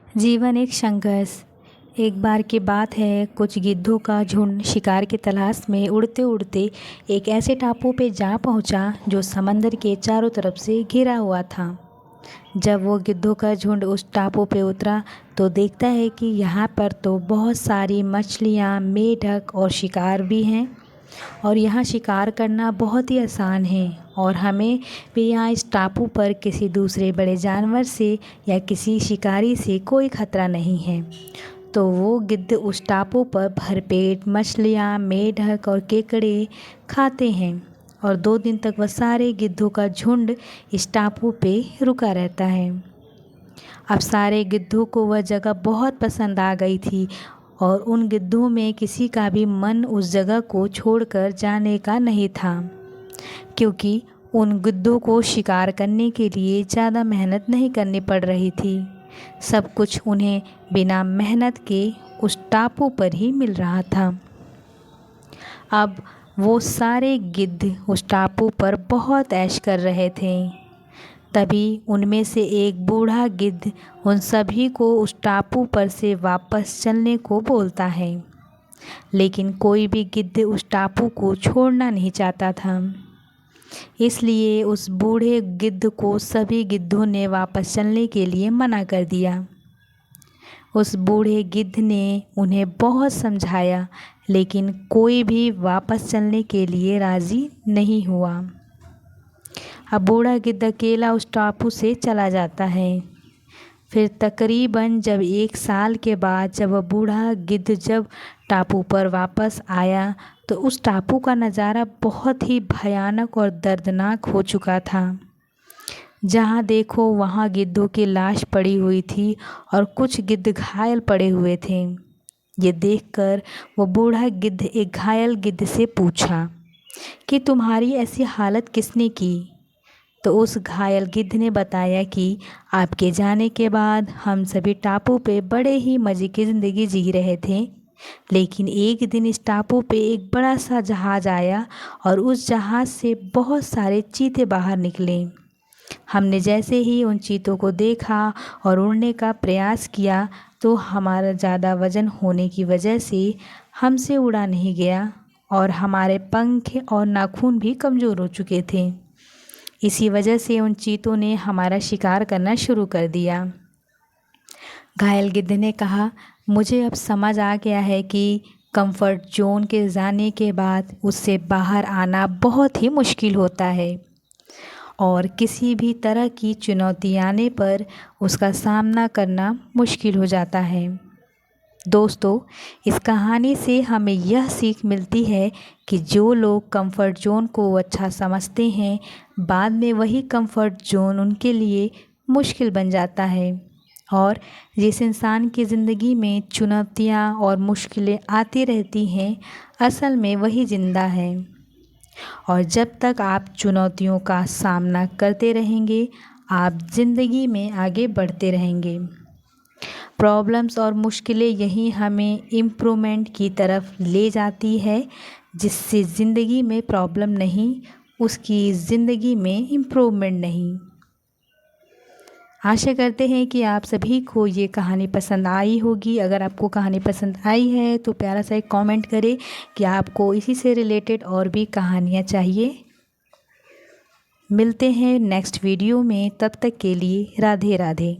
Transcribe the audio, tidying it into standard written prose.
जीवन एक संघर्ष। एक बार की बात है, कुछ गिद्धों का झुंड शिकार की तलाश में उड़ते उड़ते एक ऐसे टापू पे जा पहुंचा जो समंदर के चारों तरफ से घिरा हुआ था। जब वो गिद्धों का झुंड उस टापू पे उतरा तो देखता है कि यहाँ पर तो बहुत सारी मछलियाँ, मेढक और शिकार भी हैं और यहाँ शिकार करना बहुत ही आसान है और हमें भी यहाँ इस टापू पर किसी दूसरे बड़े जानवर से या किसी शिकारी से कोई खतरा नहीं है। तो वो गिद्ध उस टापू पर भरपेट मछलियाँ, मेढक और केकड़े खाते हैं और 2 दिन तक वह सारे गिद्धों का झुंड इस टापू पे रुका रहता है। अब सारे गिद्धों को वह जगह बहुत पसंद आ गई थी और उन गिद्धों में किसी का भी मन उस जगह को छोड़कर जाने का नहीं था, क्योंकि उन गिद्धों को शिकार करने के लिए ज़्यादा मेहनत नहीं करनी पड़ रही थी। सब कुछ उन्हें बिना मेहनत के उस टापू पर ही मिल रहा था। अब वो सारे गिद्ध उस टापू पर बहुत ऐश कर रहे थे। तभी उनमें से एक बूढ़ा गिद्ध उन सभी को उस टापू पर से वापस चलने को बोलता है, लेकिन कोई भी गिद्ध उस टापू को छोड़ना नहीं चाहता था। इसलिए उस बूढ़े गिद्ध को सभी गिद्धों ने वापस चलने के लिए मना कर दिया। उस बूढ़े गिद्ध ने उन्हें बहुत समझाया, लेकिन कोई भी वापस चलने के लिए राज़ी नहीं हुआ। अब बूढ़ा गिद्ध अकेला उस टापू से चला जाता है। फिर तकरीबन जब 1 साल के बाद जब वह बूढ़ा गिद्ध जब टापू पर वापस आया तो उस टापू का नज़ारा बहुत ही भयानक और दर्दनाक हो चुका था। जहाँ देखो वहाँ गिद्धों की लाश पड़ी हुई थी और कुछ गिद्ध घायल पड़े हुए थे। ये देखकर वो बूढ़ा गिद्ध एक घायल गिद्ध से पूछा कि तुम्हारी ऐसी हालत किसने की? तो उस घायल गिद्ध ने बताया कि आपके जाने के बाद हम सभी टापू पे बड़े ही मज़े की ज़िंदगी जी रहे थे, लेकिन एक दिन इस टापू पे एक बड़ा सा जहाज़ आया और उस जहाज़ से बहुत सारे चीते बाहर निकले। हमने जैसे ही उन चीतों को देखा और उड़ने का प्रयास किया तो हमारा ज़्यादा वज़न होने की वजह से हमसे उड़ा नहीं गया और हमारे पंख और नाखून भी कमज़ोर हो चुके थे। इसी वजह से उन चीतों ने हमारा शिकार करना शुरू कर दिया। घायल गिद्ध ने कहा, मुझे अब समझ आ गया है कि कंफर्ट जोन के जाने के बाद उससे बाहर आना बहुत ही मुश्किल होता है और किसी भी तरह की चुनौती आने पर उसका सामना करना मुश्किल हो जाता है। दोस्तों, इस कहानी से हमें यह सीख मिलती है कि जो लोग कंफर्ट जोन को अच्छा समझते हैं, बाद में वही कंफर्ट जोन उनके लिए मुश्किल बन जाता है और जिस इंसान की ज़िंदगी में चुनौतियाँ और मुश्किलें आती रहती हैं, असल में वही ज़िंदा है। और जब तक आप चुनौतियों का सामना करते रहेंगे, आप ज़िंदगी में आगे बढ़ते रहेंगे। प्रॉब्लम्स और मुश्किलें यही हमें इम्प्रूवमेंट की तरफ ले जाती है, जिससे ज़िंदगी में प्रॉब्लम नहीं, उसकी ज़िंदगी में इम्प्रूवमेंट नहीं। आशा करते हैं कि आप सभी को ये कहानी पसंद आई होगी। अगर आपको कहानी पसंद आई है तो प्यारा सा एक कमेंट करें कि आपको इसी से रिलेटेड और भी कहानियाँ चाहिए। मिलते हैं नेक्स्ट वीडियो में, तब तक के लिए राधे राधे।